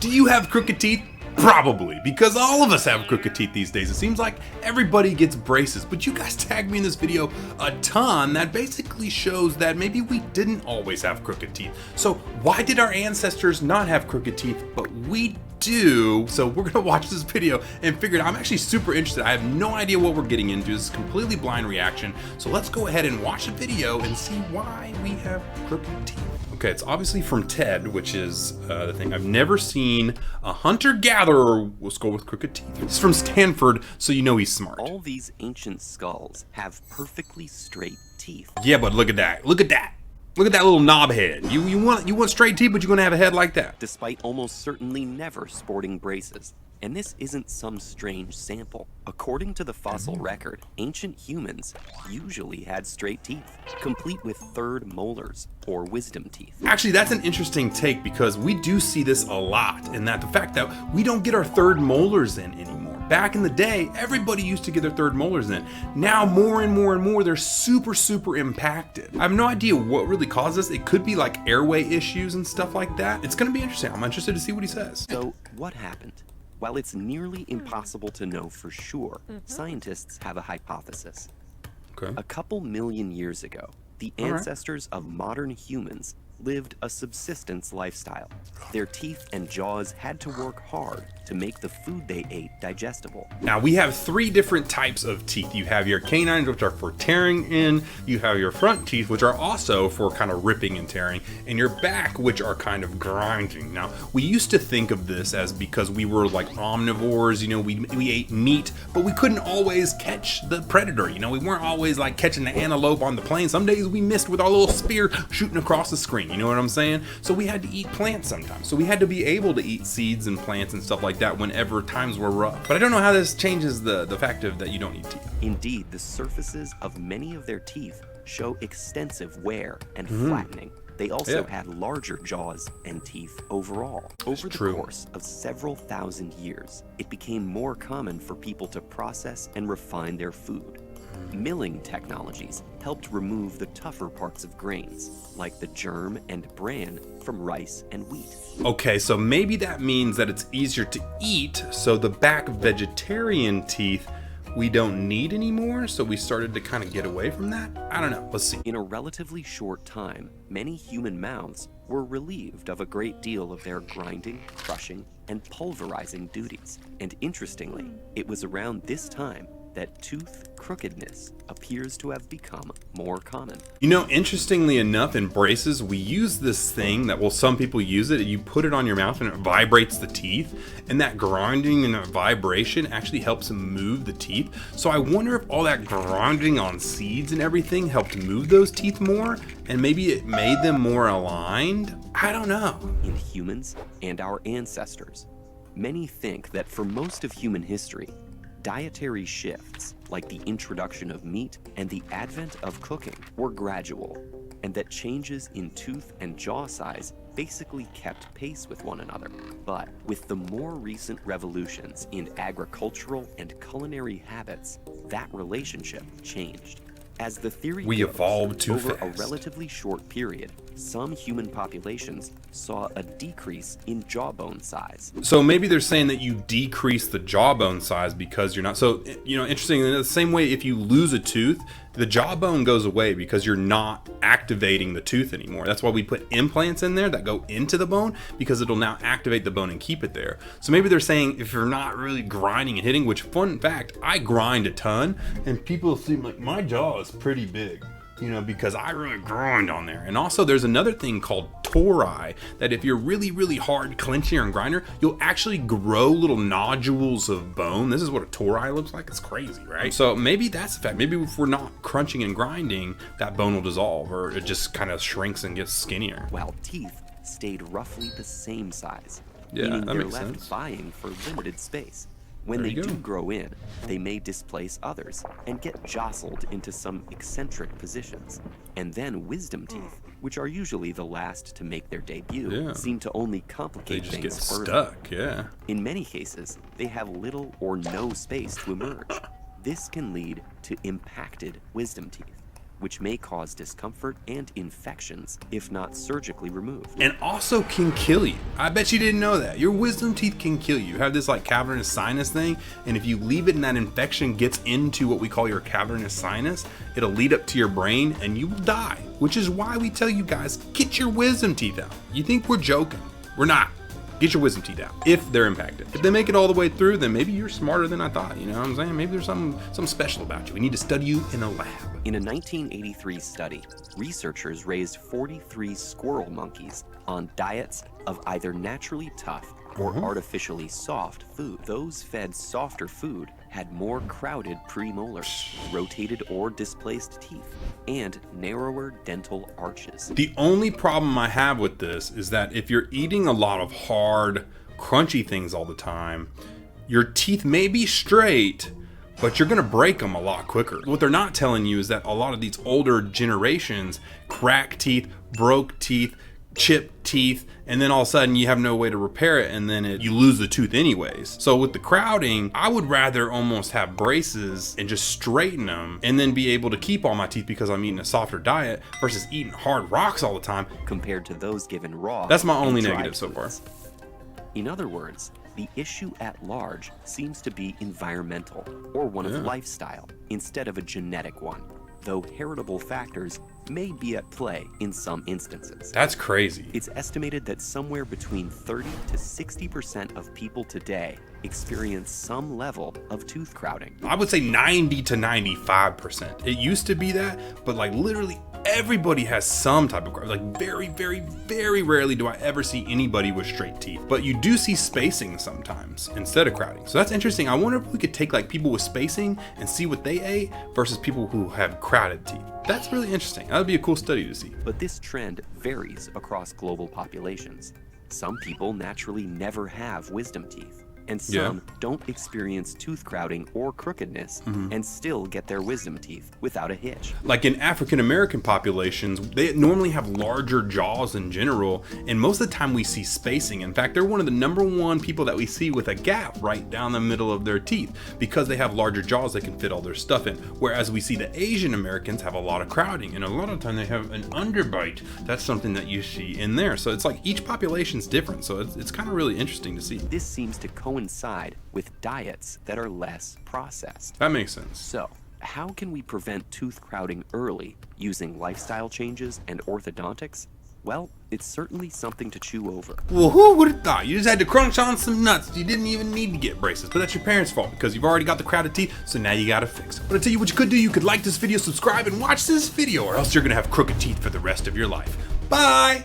Do you have crooked teeth? Probably, because all of us have crooked teeth these days. It seems like everybody gets braces, but you guys tagged me in this video a ton that basically shows that maybe we didn't always have crooked teeth. So why did our ancestors not have crooked teeth, but we do? So we're gonna watch this video and figure it out. I'm actually super interested. I have no idea what we're getting into. This is a completely blind reaction. So let's go ahead and watch the video and see why we have crooked teeth. Okay, it's obviously from TED, which is the thing. I've never seen a hunter-gatherer let's go with crooked teeth. It's from Stanford, so you know he's smart. All these ancient skulls have perfectly straight teeth. Yeah, but look at that. Look at that. Look at that little knob head. You want straight teeth, but you're gonna have a head like that. Despite almost certainly never sporting braces. And this isn't some strange sample. According to the fossil record, ancient humans usually had straight teeth, complete with third molars, or wisdom teeth. Actually, that's an interesting take because we do see this a lot, in that the fact that we don't get our third molars in anymore. Back in the day, everybody used to get their third molars in. Now, more and more and more, they're super impacted. I have no idea what really caused this. It could be like airway issues and stuff like that. It's gonna be interesting. I'm interested to see what he says. So, what happened? While it's nearly impossible to know for sure, scientists have a hypothesis. Okay. A couple million years ago, the ancestors of modern humans lived a subsistence lifestyle. Their teeth and jaws had to work hard to make the food they ate digestible. Now we have three different types of teeth. You have your canines, which are for tearing in, you have your front teeth, which are also for kind of ripping and tearing, and your back, which are kind of grinding. Now, we used to think of this as because we were like omnivores, you know, we ate meat, but we couldn't always catch the predator, you know, we weren't always like catching the antelope on the plain. Some days we missed with our little spear shooting across the screen, you know what I'm saying? So we had to eat plants sometimes. So we had to be able to eat seeds and plants and stuff like that whenever times were rough. But I don't know how this changes the fact of that you don't need teeth. Indeed, the surfaces of many of their teeth show extensive wear and flattening. They also had larger jaws and teeth overall. Over the course of several thousand years, it became more common for people to process and refine their food. Milling technologies helped remove the tougher parts of grains, like the germ and bran from rice and wheat. Okay, so maybe that means that it's easier to eat, so the back vegetarian teeth we don't need anymore, so we started to kind of get away from that? I don't know, let's see. In a relatively short time, many human mouths were relieved of a great deal of their grinding, crushing, and pulverizing duties. And interestingly, it was around this time that tooth crookedness appears to have become more common. You know, interestingly enough, in braces, we use this thing that, well, some people use it, you put it on your mouth and it vibrates the teeth, and that grinding and that vibration actually helps move the teeth. So I wonder if all that grinding on seeds and everything helped move those teeth more, and maybe it made them more aligned? I don't know. In humans and our ancestors, many think that for most of human history, dietary shifts, like the introduction of meat and the advent of cooking, were gradual, and that changes in tooth and jaw size basically kept pace with one another. But with the more recent revolutions in agricultural and culinary habits, that relationship changed. As the theory we goes, evolved too over fast. a relatively short period, some human populations saw a decrease in jawbone size. So maybe they're saying that you decrease the jawbone size because you're not, so, you know, interesting, in the same way if you lose a tooth, the jawbone goes away because you're not activating the tooth anymore. That's why we put implants in there that go into the bone, because it'll now activate the bone and keep it there. So maybe they're saying if you're not really grinding and hitting, which fun fact, I grind a ton and people seem like my jaw is pretty big, you know, because I really grind on there. And also there's another thing called tori, that if you're really hard clenching or grinder, you'll actually grow little nodules of bone. This is what a tori looks like. It's crazy, right? So maybe that's the fact. Maybe if we're not crunching and grinding, that bone will dissolve, or it just kind of shrinks and gets skinnier. While teeth stayed roughly the same size, Yeah, meaning that they're makes left sense. vying for limited space. When There they you do go. grow in, they may displace others and get jostled into some eccentric positions. And then wisdom teeth, which are usually the last to make their debut, seem to only They complicate just things get further. stuck, yeah. In many cases, they have little or no space to emerge. This can lead to impacted wisdom teeth, which may cause discomfort and infections if not surgically removed. And also can kill you. I bet you didn't know that. Your wisdom teeth can kill you. You have this like cavernous sinus thing, and if you leave it and that infection gets into what we call your cavernous sinus, it'll lead up to your brain and you will die. Which is why we tell you guys, get your wisdom teeth out. You think we're joking? We're not. Get your wisdom teeth out if they're impacted. If they make it all the way through, then maybe you're smarter than I thought. You know what I'm saying? Maybe there's something special about you. We need to study you in a lab. In a 1983 study, researchers raised 43 squirrel monkeys on diets of either naturally tough or artificially soft food. Those fed softer food had more crowded premolars, rotated or displaced teeth, and narrower dental arches. The only problem I have with this is that if you're eating a lot of hard, crunchy things all the time, your teeth may be straight, but you're gonna break them a lot quicker. What they're not telling you is that a lot of these older generations crack teeth, broke teeth, chipped teeth, and then all of a sudden you have no way to repair it, and then you lose the tooth anyways. So with the crowding, I would rather almost have braces and just straighten them and then be able to keep all my teeth because I'm eating a softer diet versus eating hard rocks all the time compared to those given raw. That's my only and dried negative so far. foods. In other words, the issue at large seems to be environmental or one of lifestyle instead of a genetic one, though heritable factors may be at play in some instances. That's crazy. It's estimated that somewhere between 30 to 60% of people today experience some level of tooth crowding. I would say 90 to 95%. It used to be that, but like literally everybody has some type of crowding. Like very, very, very rarely do I ever see anybody with straight teeth. But you do see spacing sometimes instead of crowding. So that's interesting. I wonder if we could take like people with spacing and see what they ate versus people who have crowded teeth. That's really interesting. That would be a cool study to see. But this trend varies across global populations. Some people naturally never have wisdom teeth, and some don't experience tooth crowding or crookedness and still get their wisdom teeth without a hitch. Like in African American populations, they normally have larger jaws in general, and most of the time we see spacing. In fact, they're one of the #1 people that we see with a gap right down the middle of their teeth because they have larger jaws they can fit all their stuff in. Whereas we see the Asian Americans have a lot of crowding, and a lot of time they have an underbite. That's something that you see in there. So it's like each population's different, so it's kind of really interesting to see. This seems to coincide with diets that are less processed. That makes sense. So, how can we prevent tooth crowding early using lifestyle changes and orthodontics? Well, it's certainly something to chew over. Well, who would have thought? You just had to crunch on some nuts. You didn't even need to get braces, but that's your parents' fault because you've already got the crowded teeth, so now you gotta fix them. But I tell you what you could do, you could like this video, subscribe, and watch this video, or else you're gonna have crooked teeth for the rest of your life. Bye!